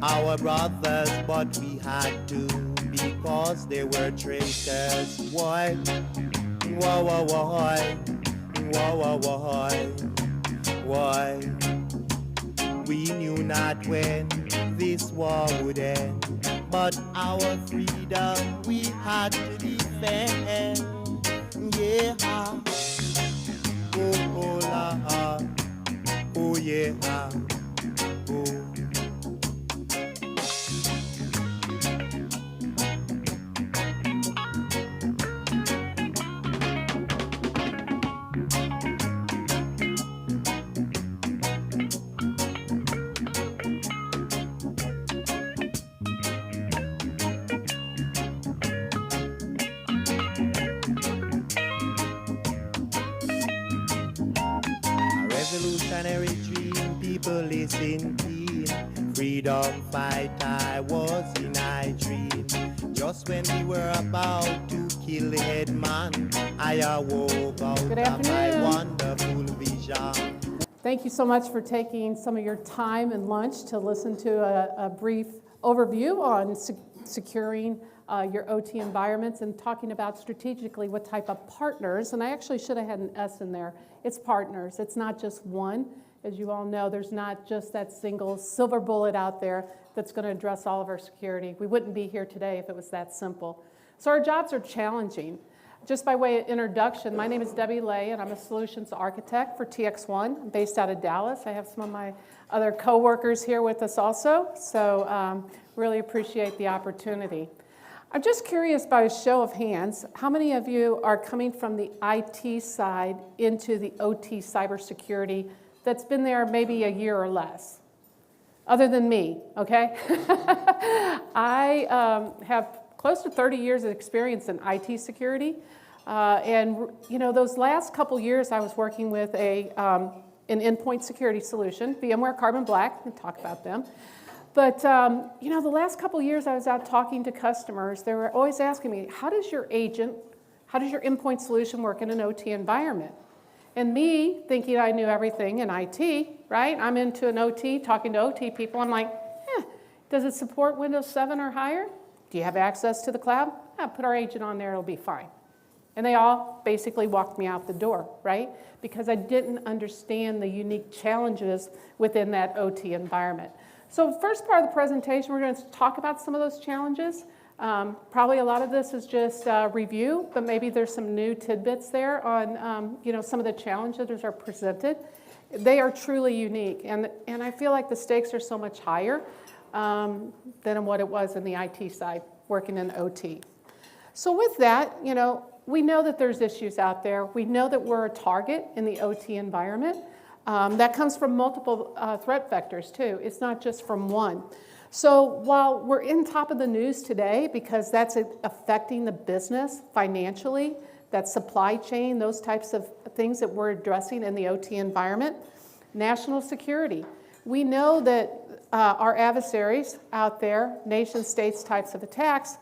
our brothers, but we had to because they were traitors. Why? Why? Why? Why? Why? Why? Why? We knew not when this war would end, but our freedom we had to defend. Yeah. Oh, oh, la, oh, yeah. Oh. Revolutionary dream, people listen keen. Freedom fight, I was in I dream. Just when we were about to kill the head man, I awoke out of my wonderful vision. Thank you so much for taking some of your time and lunch to listen to a brief overview on securing your OT environments and talking about strategically what type of partners, and I actually should have had an S in there. It's partners, it's not just one. As you all know, there's not just that single silver bullet out there that's going to address all of our security. We wouldn't be here today if it was that simple. So our jobs are challenging. Just by way of introduction, my name is Debbie Lay, and I'm a solutions architect for TX1. I'm based out of Dallas. I have some of my other coworkers here with us also, so really appreciate the opportunity. I'm just curious, by a show of hands, how many of you are coming from the IT side into the OT cybersecurity that's been there maybe a year or less? Other than me, okay? I have close to 30 years of experience in IT security. And you know, those last couple years I was working with an endpoint security solution, VMware Carbon Black, we'll talk about them. But you know, the last couple years I was out talking to customers, they were always asking me, how does your endpoint solution work in an OT environment? And me, thinking I knew everything in IT, right? I'm into an OT, talking to OT people, I'm like, does it support Windows 7 or higher? Do you have access to the cloud? Put our agent on there, it'll be fine. And they all basically walked me out the door, right? Because I didn't understand the unique challenges within that OT environment. So first part of the presentation, we're going to talk about some of those challenges. Probably a lot of this is just review, but maybe there's some new tidbits there on you know, some of the challenges that are presented. They are truly unique, and I feel like the stakes are so much higher than what it was in the IT side, working in OT. So with that, you know, we know that there's issues out there. We know that we're a target in the OT environment. That comes from multiple threat vectors too. It's not just from one. So while we're in top of the news today because that's affecting the business financially, that supply chain, those types of things that we're addressing in the OT environment, national security. We know that our adversaries out there, nation states types of attacks,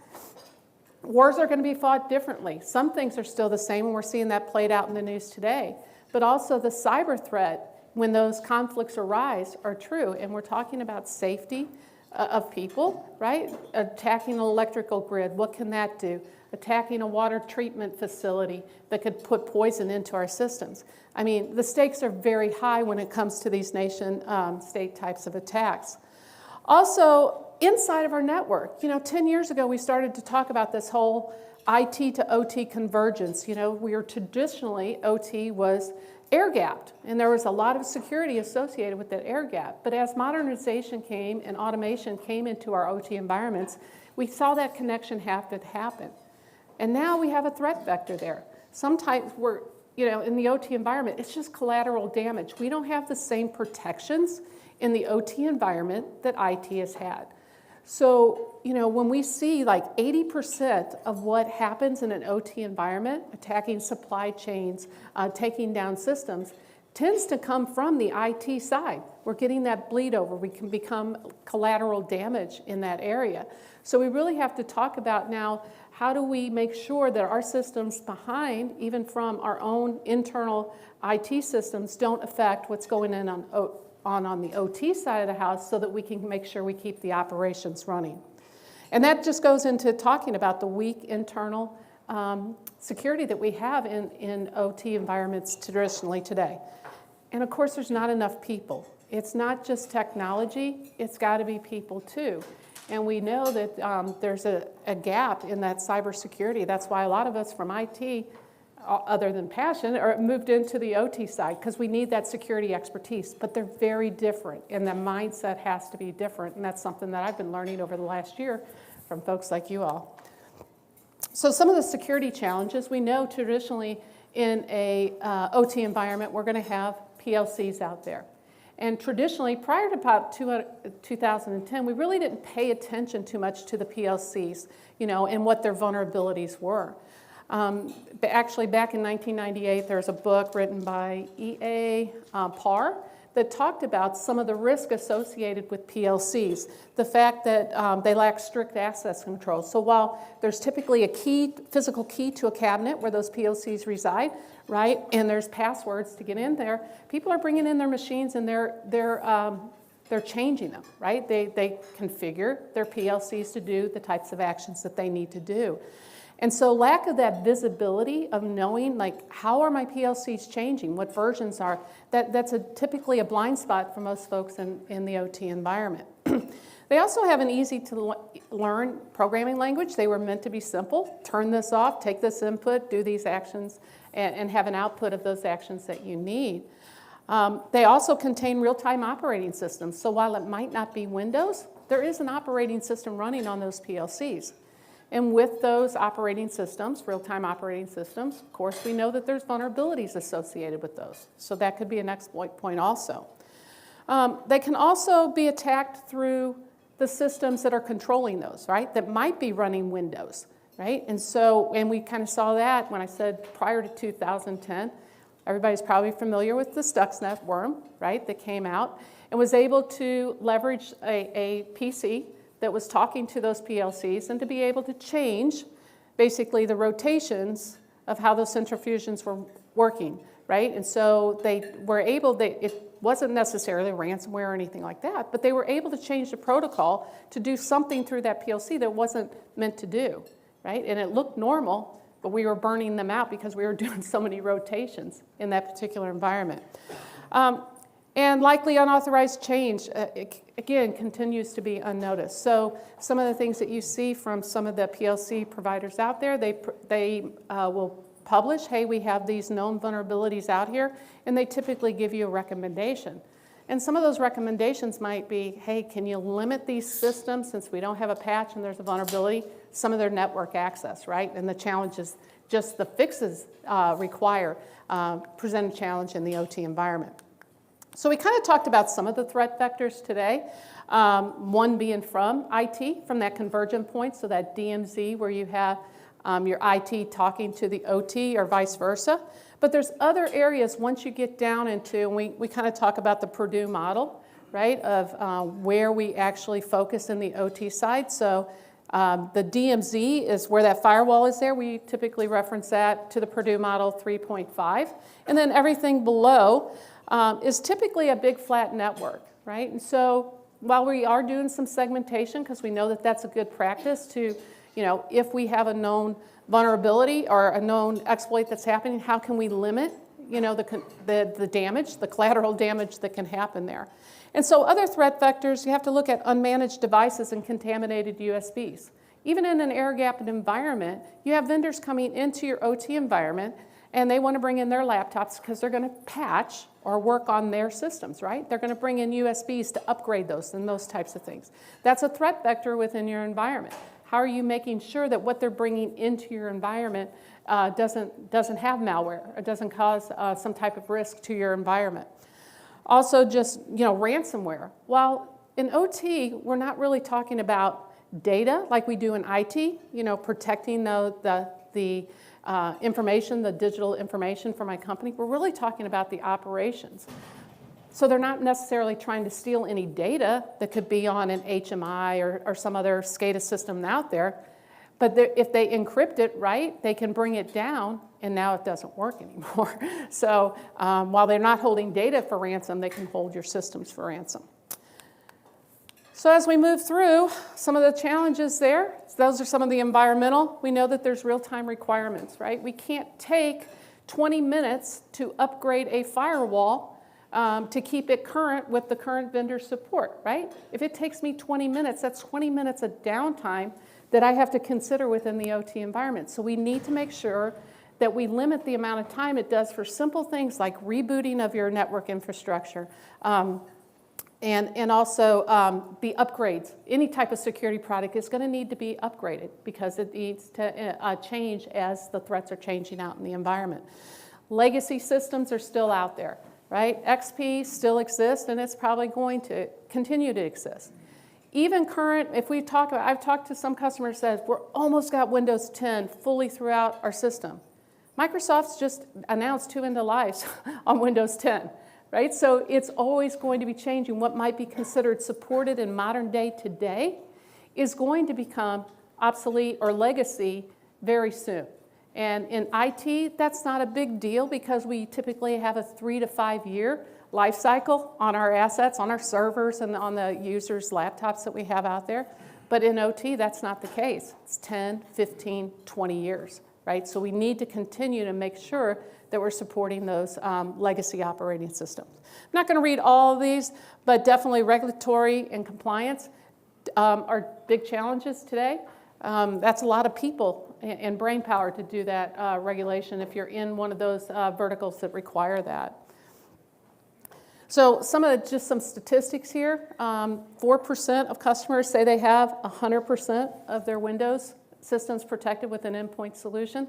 wars are going to be fought differently. Some things are still the same, and we're seeing that played out in the news today. But also the cyber threat, when those conflicts arise, are true. And we're talking about safety of people, right? Attacking an electrical grid, what can that do? Attacking a water treatment facility that could put poison into our systems. I mean, the stakes are very high when it comes to these nation state types of attacks. Also, inside of our network, you know, 10 years ago we started to talk about this whole IT to OT convergence. You know, we were traditionally, OT was air-gapped, and there was a lot of security associated with that air gap. But as modernization came and automation came into our OT environments, we saw that connection have to happen. And now we have a threat vector there. Sometimes we're, you know, in the OT environment, it's just collateral damage. We don't have the same protections in the OT environment that IT has had. So, you know, when we see like 80% of what happens in an OT environment, attacking supply chains, taking down systems, tends to come from the IT side. We're getting that bleed over. We can become collateral damage in that area. So we really have to talk about now, how do we make sure that our systems behind, even from our own internal IT systems, don't affect what's going in on on the OT side of the house so that we can make sure we keep the operations running. And that just goes into talking about the weak internal security that we have in OT environments traditionally today. And of course, there's not enough people. It's not just technology, it's got to be people too. And we know that there's a gap in that cybersecurity. That's why a lot of us from IT, other than passion, are moved into the OT side, because we need that security expertise. But they're very different, and the mindset has to be different. And that's something that I've been learning over the last year from folks like you all. So some of the security challenges, we know traditionally in a OT environment, we're going to have PLCs out there. And traditionally, prior to about 2010, we really didn't pay attention too much to the PLCs, and what their vulnerabilities were. Actually, back in 1998, there's a book written by E.A. Parr that talked about some of the risk associated with PLCs, the fact that they lack strict access control. So while there's typically a physical key to a cabinet where those PLCs reside, right, and there's passwords to get in there, people are bringing in their machines and they're changing them, right? They configure their PLCs to do the types of actions that they need to do. And so lack of that visibility of knowing, like, how are my PLCs changing, what versions are, that's typically a blind spot for most folks in the OT environment. They also have an easy to learn programming language. They were meant to be simple. Turn this off, take this input, do these actions, and have an output of those actions that you need. They also contain real-time operating systems. So while it might not be Windows, there is an operating system running on those PLCs. And with those operating systems, real-time operating systems, of course, we know that there's vulnerabilities associated with those. So that could be an exploit point also. They can also be attacked through the systems that are controlling those, right? That might be running Windows, right? And we kind of saw that when I said prior to 2010. Everybody's probably familiar with the Stuxnet worm, right? That came out and was able to leverage a PC that was talking to those PLCs and to be able to change basically the rotations of how those centrifuges were working, right? And so they were able, it wasn't necessarily ransomware or anything like that, but they were able to change the protocol to do something through that PLC that wasn't meant to do, right? And it looked normal, but we were burning them out because we were doing so many rotations in that particular environment. And likely unauthorized change, again, continues to be unnoticed. So some of the things that you see from some of the PLC providers out there, they will publish, hey, we have these known vulnerabilities out here, and they typically give you a recommendation. And some of those recommendations might be, hey, can you limit these systems since we don't have a patch and there's a vulnerability, some of their network access, right? And the challenge is just the fixes present a challenge in the OT environment. So we kind of talked about some of the threat vectors today, one being from IT, from that convergent point, so that DMZ where you have your IT talking to the OT or vice versa. But there's other areas once you get down into, and we kind of talk about the Purdue model, right, of where we actually focus in the OT side. So the DMZ is where that firewall is there. We typically reference that to the Purdue model 3.5. And then everything below is typically a big flat network, right? And so while we are doing some segmentation, because we know that that's a good practice to, if we have a known vulnerability or a known exploit that's happening, how can we limit, the damage, the collateral damage that can happen there? And so other threat vectors, you have to look at unmanaged devices and contaminated USBs. Even in an air-gapped environment, you have vendors coming into your OT environment and they want to bring in their laptops because they're going to patch or work on their systems, right? They're going to bring in USBs to upgrade those and those types of things. That's a threat vector within your environment. How are you making sure that what they're bringing into your environment doesn't have malware or doesn't cause some type of risk to your environment? Also just, ransomware. While in OT, we're not really talking about data like we do in IT, protecting the information, the digital information for my company. We're really talking about the operations. So they're not necessarily trying to steal any data that could be on an HMI or some other SCADA system out there. But if they encrypt it right, they can bring it down, and now it doesn't work anymore. So while they're not holding data for ransom, they can hold your systems for ransom. So as we move through, some of the challenges there, those are some of the environmental. We know that there's real-time requirements, right? We can't take 20 minutes to upgrade a firewall to keep it current with the current vendor support, right? If it takes me 20 minutes, that's 20 minutes of downtime that I have to consider within the OT environment. So we need to make sure that we limit the amount of time it does for simple things like rebooting of your network infrastructure, and also the upgrades. Any type of security product is going to need to be upgraded because it needs to change as the threats are changing out in the environment. Legacy systems are still out there, right? XP still exists, and it's probably going to continue to exist. Even current, if we talk about, I've talked to some customers that we're almost got Windows 10 fully throughout our system. Microsoft's just announced 2 end-of-lives on Windows 10, right? So it's always going to be changing. What might be considered supported in modern day today is going to become obsolete or legacy very soon. And in IT, that's not a big deal because we typically have a 3 to 5 year life cycle on our assets, on our servers, and on the users' laptops that we have out there. But in OT, that's not the case. It's 10, 15, 20 years, right? So we need to continue to make sure that we're supporting those legacy operating systems. I'm not going to read all of these, but definitely regulatory and compliance are big challenges today. That's a lot of people and brain power to do that regulation if you're in one of those verticals that require that. So just some statistics here. 4% of customers say they have 100% of their Windows systems protected with an endpoint solution.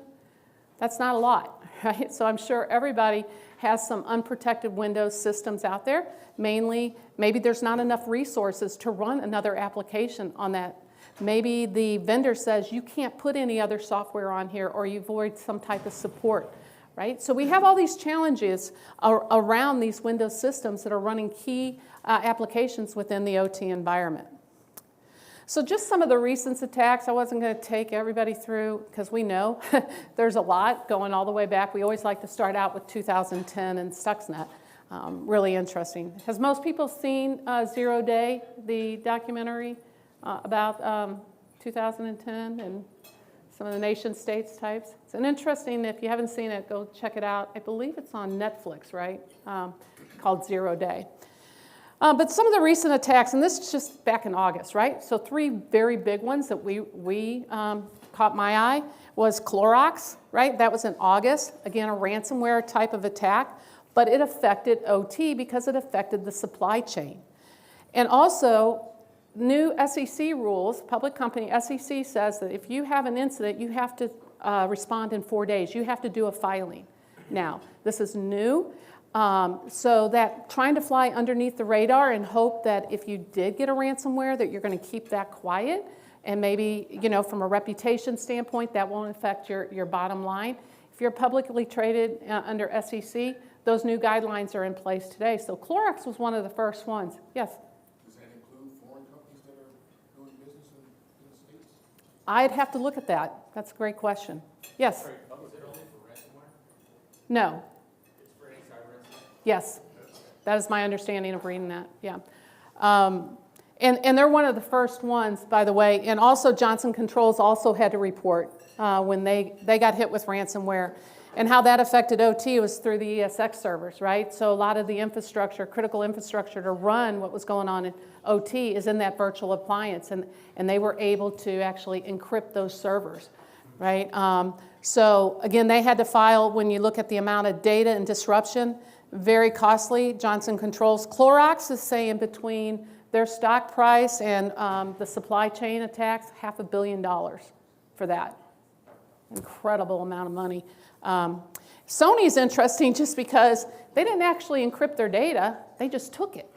That's not a lot, right? So I'm sure everybody has some unprotected Windows systems out there. Mainly, maybe there's not enough resources to run another application on that. Maybe the vendor says you can't put any other software on here, or you avoid some type of support. Right? So we have all these challenges around these Windows systems that are running key applications within the OT environment. So just some of the recent attacks. I wasn't going to take everybody through because we know there's a lot going all the way back. We always like to start out with 2010 and Stuxnet. Really interesting. Has most people seen Zero Day, the documentary about 2010 and some of the nation states types? It's an interesting, if you haven't seen it, go check it out. I believe it's on Netflix, right? Called Zero Day. But some of the recent attacks, and this is just back in August, right? So 3 very big ones that we caught my eye was Clorox, right? That was in August. Again, a ransomware type of attack, but it affected OT because it affected the supply chain. And also, new SEC rules, public company SEC says that if you have an incident, you have to respond in 4 days. You have to do a filing. Now, this is new, so that trying to fly underneath the radar and hope that if you did get a ransomware that you're going to keep that quiet, and maybe, you know, from a reputation standpoint, that won't affect your bottom line. If you're publicly traded under SEC, those new guidelines are in place today. So Clorox was one of the first ones. Yes? I'd have to look at that. That's a great question. Yes? Is it only for ransomware? No. It's for any cyber incident? Yes. That is my understanding of reading that, yeah. And they're one of the first ones, by the way. And also Johnson Controls also had to report when they got hit with ransomware. And how that affected OT was through the ESX servers, right? So a lot of the infrastructure, critical infrastructure to run what was going on in OT is in that virtual appliance. And they were able to actually encrypt those servers, right? So again, they had to file, when you look at the amount of data and disruption, very costly. Johnson Controls. Clorox is saying between their stock price and the supply chain attacks, $500 million for that. Incredible amount of money. Sony's interesting just because they didn't actually encrypt their data, they just took it.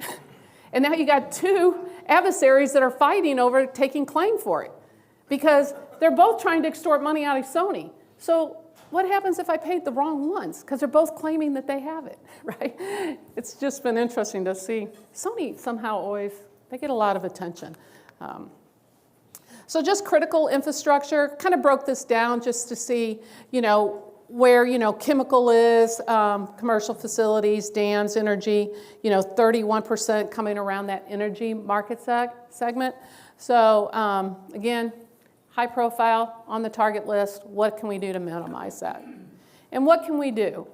And now you got 2 adversaries that are fighting over taking claim for it because they're both trying to extort money out of Sony. So what happens if I paid the wrong ones? Because they're both claiming that they have it, right? It's just been interesting to see. Sony somehow always, they get a lot of attention. So just critical infrastructure, kind of broke this down just to see, where, chemical is, commercial facilities, dams, energy, 31% coming around that energy market segment. So again, high profile on the target list. What can we do to minimize that? And what can we do?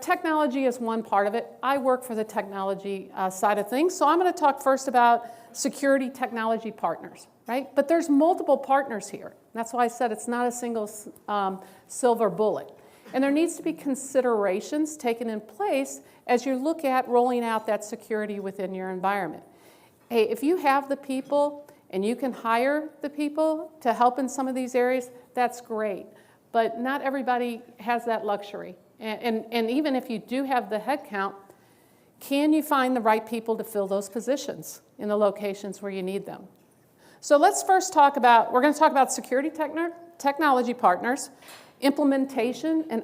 Technology is one part of it. I work for the technology side of things, so I'm going to talk first about security technology partners, right? But there's multiple partners here. That's why I said it's not a single silver bullet. And there needs to be considerations taken in place as you look at rolling out that security within your environment. Hey, if you have the people and you can hire the people to help in some of these areas, that's great. But not everybody has that luxury. And even if you do have the headcount, can you find the right people to fill those positions in the locations where you need them? So let's first we're going to talk about security technology partners, implementation and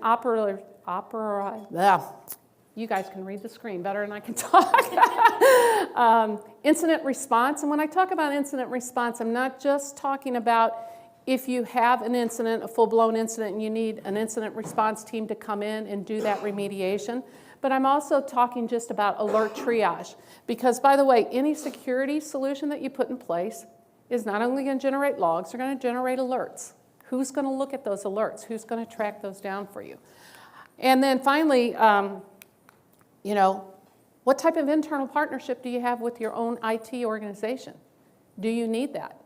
you guys can read the screen better than I can talk. Incident response, and when I talk about incident response, I'm not just talking about if you have an incident, a full-blown incident, and you need an incident response team to come in and do that remediation, but I'm also talking just about alert triage. Because, by the way, any security solution that you put in place is not only going to generate logs, they're going to generate alerts. Who's going to look at those alerts? Who's going to track those down for you? And then finally, what type of internal partnership do you have with your own IT organization? Do you need that?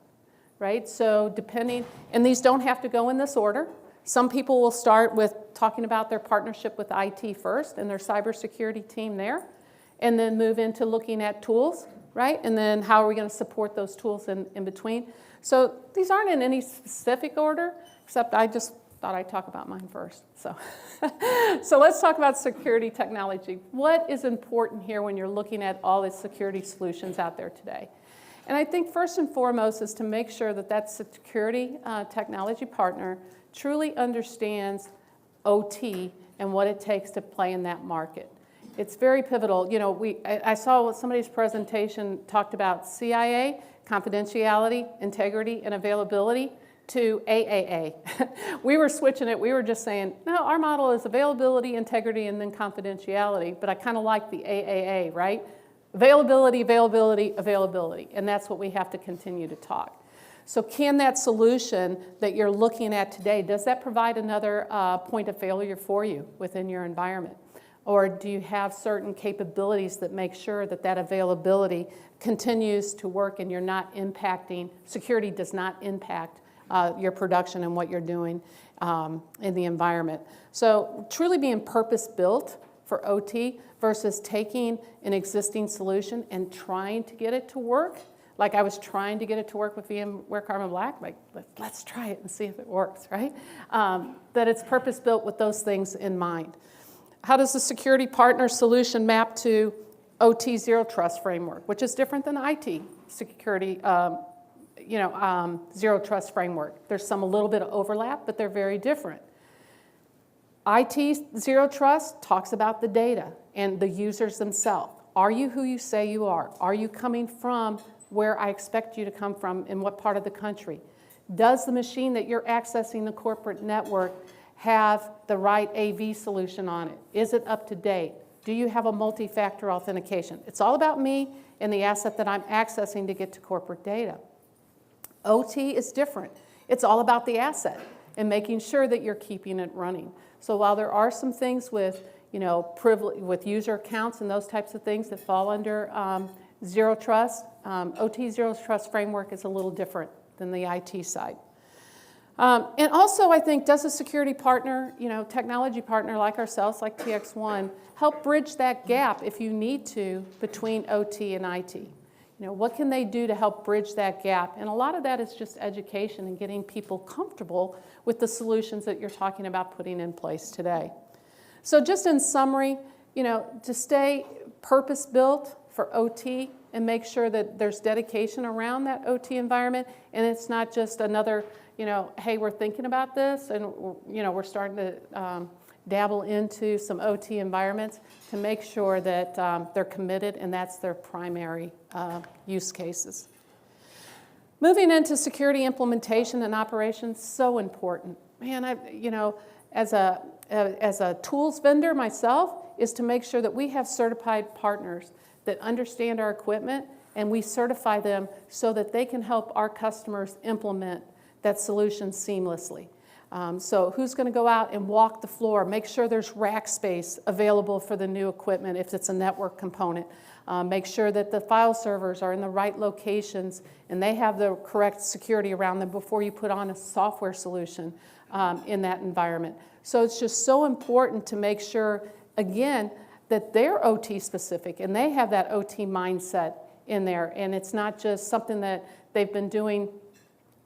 Right? So depending, and these don't have to go in this order. Some people will start with talking about their partnership with IT first and their cybersecurity team there, and then move into looking at tools, right? And then how are we going to support those tools in between? So these aren't in any specific order, except I just thought I'd talk about mine first. So, so let's talk about security technology. What is important here when you're looking at all the security solutions out there today? And I think first and foremost is to make sure that that security technology partner truly understands OT and what it takes to play in that market. It's very pivotal. I saw somebody's presentation talked about CIA, confidentiality, integrity, and availability, to AAA. We were switching it. We were just saying, no, our model is availability, integrity, and then confidentiality. But I kind of like the AAA, right? Availability, availability, availability. And that's what we have to continue to talk. So can that solution that you're looking at today, does that provide another point of failure for you within your environment? Or do you have certain capabilities that make sure that that availability continues to work and you're not impacting, security does not impact your production and what you're doing in the environment? So truly being purpose-built for OT versus taking an existing solution and trying to get it to work. Like I was trying to get it to work with VMware Carbon Black, like let's try it and see if it works, right? That it's purpose-built with those things in mind. How does the security partner solution map to OT Zero Trust framework, which is different than IT security, Zero Trust framework? There's a little bit of overlap, but they're very different. IT Zero Trust talks about the data and the users themselves. Are you who you say you are? Are you coming from where I expect you to come from, in what part of the country? Does the machine that you're accessing the corporate network have the right AV solution on it? Is it up to date? Do you have a multi-factor authentication? It's all about me and the asset that I'm accessing to get to corporate data. OT is different. It's all about the asset and making sure that you're keeping it running. So while there are some things with, with user accounts and those types of things that fall under Zero Trust, OT Zero Trust framework is a little different than the IT side. And also, I think, does a security partner, technology partner like ourselves, like TX1, help bridge that gap, if you need to, between OT and IT? What can they do to help bridge that gap? And a lot of that is just education and getting people comfortable with the solutions that you're talking about putting in place today. So just in summary, to stay purpose-built for OT and make sure that there's dedication around that OT environment, and it's not just another, hey, we're thinking about this, and we're starting to dabble into some OT environments, to make sure that they're committed and that's their primary use cases. Moving into security implementation and operations, so important. Man, as a tools vendor myself, is to make sure that we have certified partners that understand our equipment, and we certify them so that they can help our customers implement that solution seamlessly. So who's going to go out and walk the floor, make sure there's rack space available for the new equipment if it's a network component. Make sure that the file servers are in the right locations and they have the correct security around them before you put on a software solution in that environment. So it's just so important to make sure, again, that they're OT specific and they have that OT mindset in there. And it's not just something that they've been doing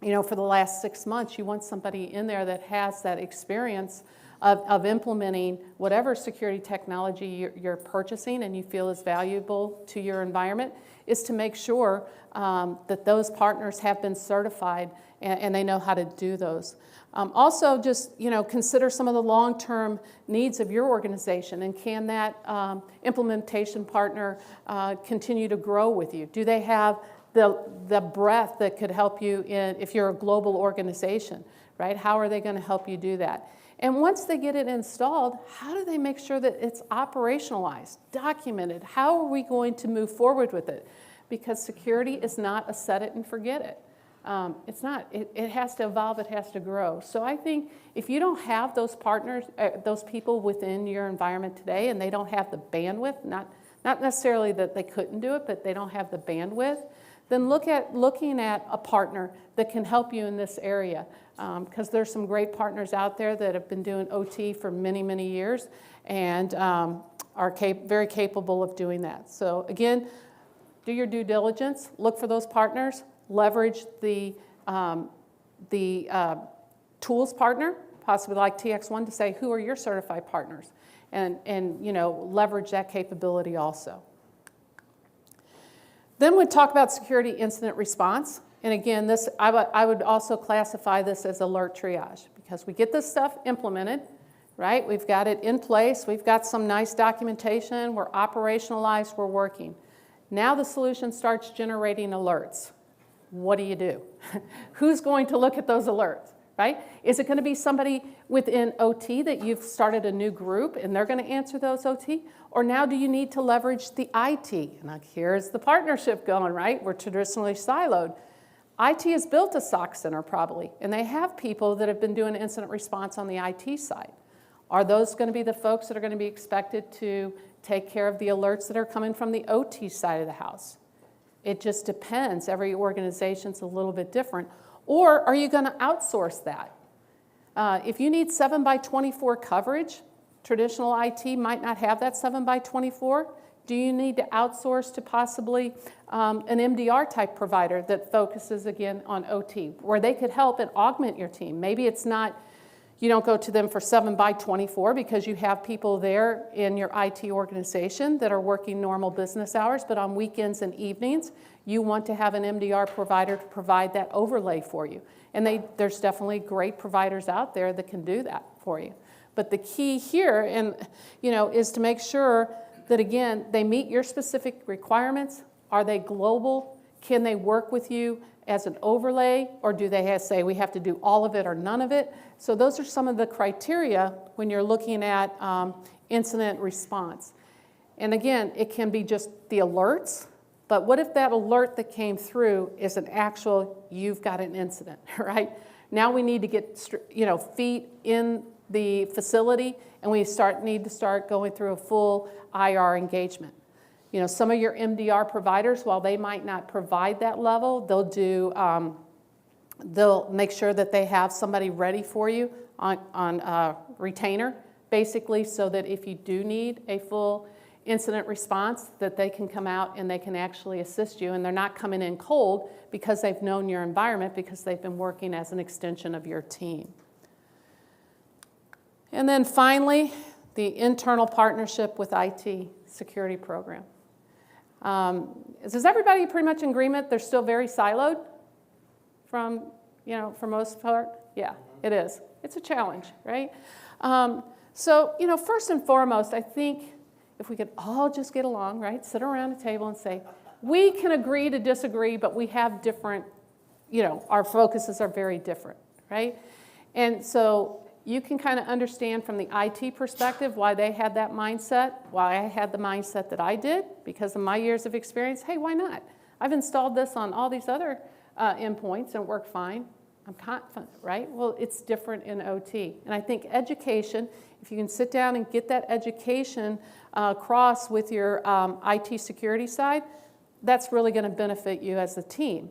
for the last 6 months. You want somebody in there that has that experience of implementing whatever security technology you're purchasing and you feel is valuable to your environment, is to make sure that those partners have been certified and they know how to do those. Also, just consider some of the long-term needs of your organization, and can that implementation partner continue to grow with you? Do they have the breadth that could help you if you're a global organization, right? How are they going to help you do that? And once they get it installed, how do they make sure that it's operationalized, documented? How are we going to move forward with it? Because security is not a set it and forget it. It's not. It has to evolve. It has to grow. So I think if you don't have those partners, those people within your environment today, and they don't have the bandwidth, not necessarily that they couldn't do it, but they don't have the bandwidth, then looking at a partner that can help you in this area. Because there's some great partners out there that have been doing OT for many, many years and are very capable of doing that. So again, do your due diligence, look for those partners, leverage the tools partner, possibly like TX1, to say who are your certified partners, and leverage that capability also. Then we talk about security incident response. And again, I would also classify this as alert triage, because we get this stuff implemented, right? We've got it in place. We've got some nice documentation. We're operationalized. We're working. Now the solution starts generating alerts. What do you do? Who's going to look at those alerts, right? Is it going to be somebody within OT that you've started a new group and they're going to answer those OT? Or now do you need to leverage the IT? And here's the partnership going, right? We're traditionally siloed. IT has built a SOC center probably, and they have people that have been doing incident response on the IT side. Are those going to be the folks that are going to be expected to take care of the alerts that are coming from the OT side of the house? It just depends. Every organization's a little bit different. Or are you going to outsource that? If you need 7x24 coverage, traditional IT might not have that 7x24. Do you need to outsource to possibly an MDR type provider that focuses again on OT, where they could help and augment your team? Maybe it's not, you don't go to them for 7x24 because you have people there in your IT organization that are working normal business hours, but on weekends and evenings, you want to have an MDR provider to provide that overlay for you. And there's definitely great providers out there that can do that for you. But the key here, is to make sure that, again, they meet your specific requirements. Are they global? Can they work with you as an overlay? Or do they say we have to do all of it or none of it? So those are some of the criteria when you're looking at incident response. And again, it can be just the alerts, but what if that alert that came through is an actual, you've got an incident, right? Now we need to get feet in the facility, and we need to start going through a full IR engagement. Some of your MDR providers, while they might not provide that level, they'll make sure that they have somebody ready for you on retainer, basically, so that if you do need a full incident response, that they can come out and they can actually assist you, and they're not coming in cold because they've known your environment, because they've been working as an extension of your team. And then finally, the internal partnership with IT security program. Is everybody pretty much in agreement? They're still very siloed for most part? Yeah, it is. It's a challenge, right? So, first and foremost, I think if we could all just get along, right, sit around a table and say, we can agree to disagree, but we have different our focuses are very different, right? And so you can kind of understand from the IT perspective why they had that mindset, why I had the mindset that I did, because of my years of experience. Hey, why not? I've installed this on all these other endpoints and it worked fine. I'm confident, right? Well, it's different in OT. And I think education, if you can sit down and get that education across with your IT security side, that's really going to benefit you as a team.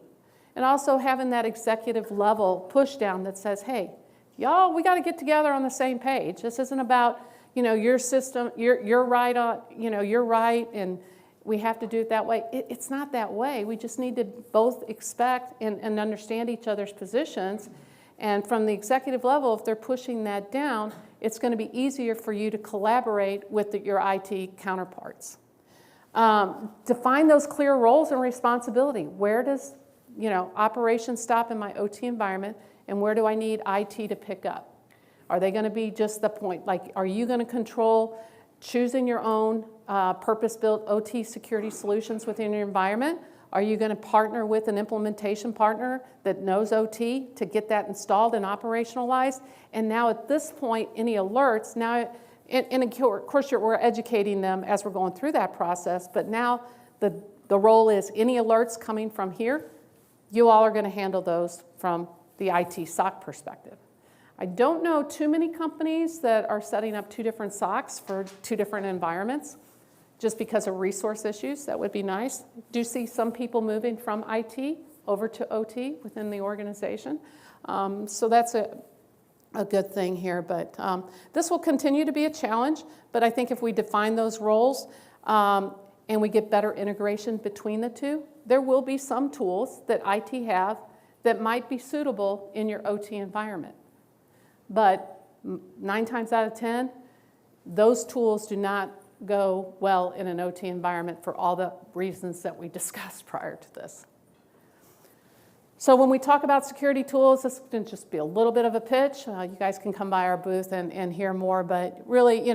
And also having that executive level push down that says, hey, y'all, we got to get together on the same page. This isn't about, your system, you're right on, you're right, and we have to do it that way. It's not that way. We just need to both expect and understand each other's positions. And from the executive level, if they're pushing that down, it's going to be easier for you to collaborate with your IT counterparts. Define those clear roles and responsibility. Where does operations stop in my OT environment, and where do I need IT to pick up? Are they going to be just the point? Like, are you going to control choosing your own purpose-built OT security solutions within your environment? Are you going to partner with an implementation partner that knows OT to get that installed and operationalized? And now at this point, any alerts, now, and of course we're educating them as we're going through that process, but now the role is any alerts coming from here, you all are going to handle those from the IT SOC perspective. I don't know too many companies that are setting up 2 different SOCs for 2 different environments just because of resource issues. That would be nice. Do see some people moving from IT over to OT within the organization. So that's a good thing here. But this will continue to be a challenge. But I think if we define those roles and we get better integration between the two, there will be some tools that IT have that might be suitable in your OT environment. But 9 times out of 10, those tools do not go well in an OT environment for all the reasons that we discussed prior to this. So when we talk about security tools, this can just be a little bit of a pitch. You guys can come by our booth and hear more, but really,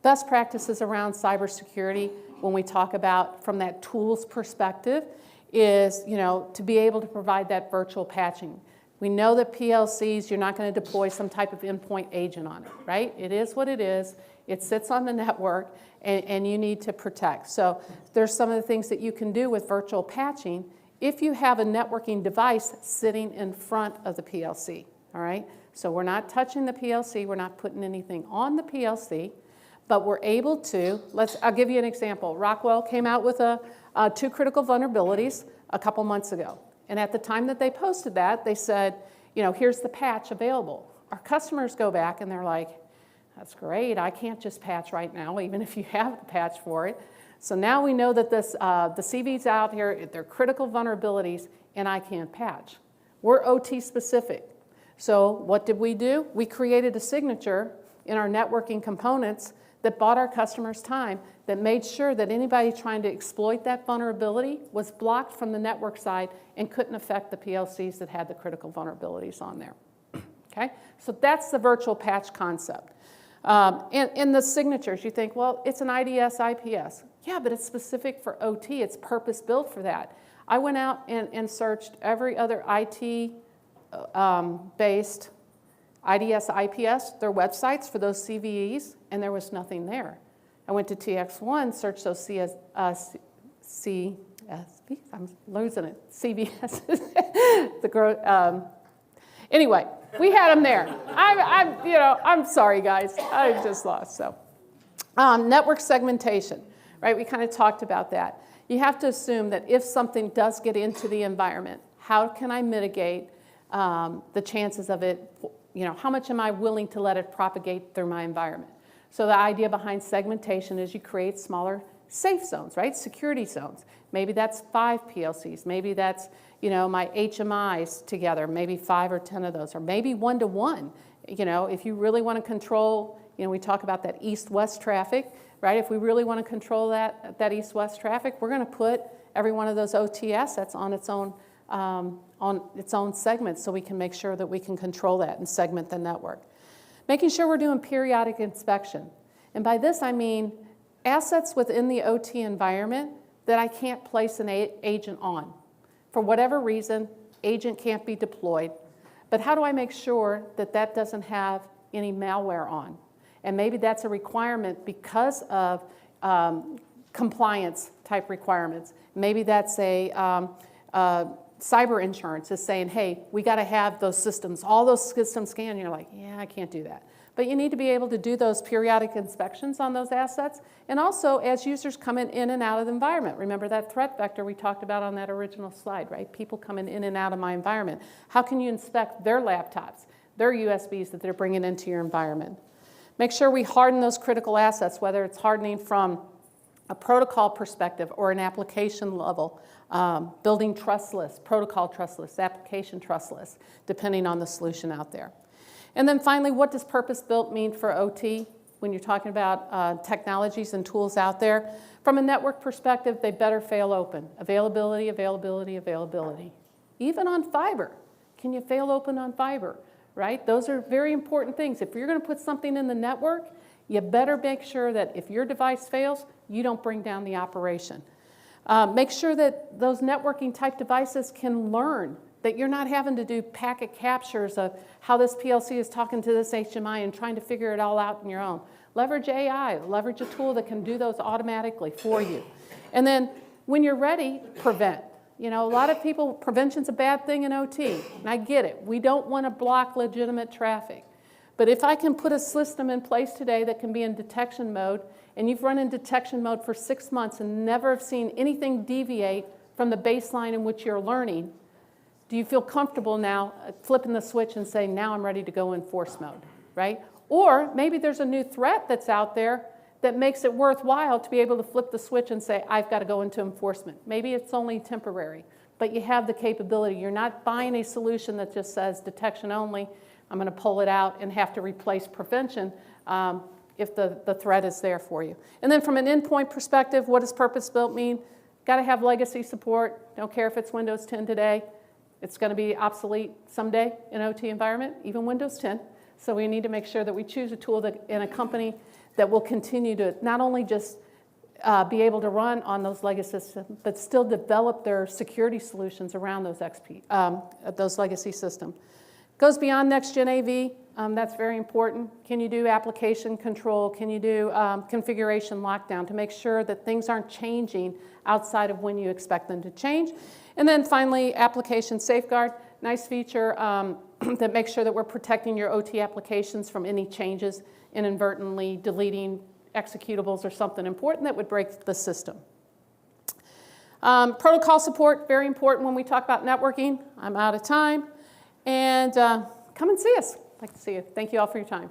best practices around cybersecurity when we talk about from that tools perspective is, to be able to provide that virtual patching. We know that PLCs, you're not going to deploy some type of endpoint agent on it, right? It is what it is. It sits on the network, and you need to protect. So there's some of the things that you can do with virtual patching if you have a networking device sitting in front of the PLC, all right? So we're not touching the PLC. We're not putting anything on the PLC, but we're able to, I'll give you an example. Rockwell came out with 2 critical vulnerabilities a couple months ago. And at the time that they posted that, they said, here's the patch available. Our customers go back and they're like, that's great. I can't just patch right now, even if you have the patch for it. So now we know that the CV's out here, they're critical vulnerabilities, and I can't patch. We're OT specific. So what did we do? We created a signature in our networking components that bought our customers time, that made sure that anybody trying to exploit that vulnerability was blocked from the network side and couldn't affect the PLCs that had the critical vulnerabilities on there. Okay, so that's the virtual patch concept. In the signatures, you think, well, it's an IDS, IPS. Yeah, but it's specific for OT. It's purpose-built for that. I went out and searched every other IT-based IDS, IPS, their websites for those CVEs, and there was nothing there. I went to TX1, searched those CSP, I'm losing it, CVS. Anyway, we had them there. I'm sorry, guys. I just lost. So, network segmentation, right? We kind of talked about that. You have to assume that if something does get into the environment, how can I mitigate the chances of it? How much am I willing to let it propagate through my environment? So the idea behind segmentation is you create smaller safe zones, right? Security zones. Maybe that's 5 PLCs. Maybe that's, my HMIs together, maybe 5 or 10 of those, or maybe 1-to-1. If you really want to control, we talk about that east-west traffic, right? If we really want to control that east-west traffic, we're going to put every one of those OT assets on its own segment so we can make sure that we can control that and segment the network. Making sure we're doing periodic inspection. And by this I mean assets within the OT environment that I can't place an agent on. For whatever reason, agent can't be deployed. But how do I make sure that that doesn't have any malware on? And maybe that's a requirement because of compliance type requirements. Maybe that's a cyber insurance is saying, hey, we got to have those systems, all those systems scanned. And you're like, yeah, I can't do that. But you need to be able to do those periodic inspections on those assets. And also, as users come in and out of the environment. Remember that threat vector we talked about on that original slide, right? People coming in and out of my environment. How can you inspect their laptops, their USBs that they're bringing into your environment? Make sure we harden those critical assets, whether it's hardening from a protocol perspective or an application level, building trust lists, protocol trust lists, application trust lists, depending on the solution out there. And then finally, what does purpose-built mean for OT when you're talking about technologies and tools out there? From a network perspective, they better fail open. Availability, availability, availability. Even on fiber. Can you fail open on fiber, right? Those are very important things. If you're going to put something in the network, you better make sure that if your device fails, you don't bring down the operation. Make sure that those networking type devices can learn, that you're not having to do packet captures of how this PLC is talking to this HMI and trying to figure it all out on your own. Leverage AI, leverage a tool that can do those automatically for you. And then when you're ready, prevent. You know, a lot of people, prevention's a bad thing in OT, and I get it. We don't want to block legitimate traffic. But if I can put a system in place today that can be in detection mode, and you've run in detection mode for 6 months and never have seen anything deviate from the baseline in which you're learning, do you feel comfortable now flipping the switch and saying, now I'm ready to go in force mode, right? Or maybe there's a new threat that's out there that makes it worthwhile to be able to flip the switch and say, I've got to go into enforcement. Maybe it's only temporary, but you have the capability. You're not buying a solution that just says detection only. I'm going to pull it out and have to replace prevention if the threat is there for you. And then from an endpoint perspective, what does purpose-built mean? Got to have legacy support. Don't care if it's Windows 10 today. It's going to be obsolete someday in OT environment, even Windows 10. So we need to make sure that we choose a tool that, in a company that will continue to not only just be able to run on those legacy systems, but still develop their security solutions around those legacy systems. Goes beyond next-gen AV. That's very important. Can you do application control? Can you do configuration lockdown to make sure that things aren't changing outside of when you expect them to change? And then finally, application safeguard. Nice feature that makes sure that we're protecting your OT applications from any changes, inadvertently deleting executables or something important that would break the system. Protocol support, very important when we talk about networking. I'm out of time. And come and see us. I'd like to see you. Thank you all for your time.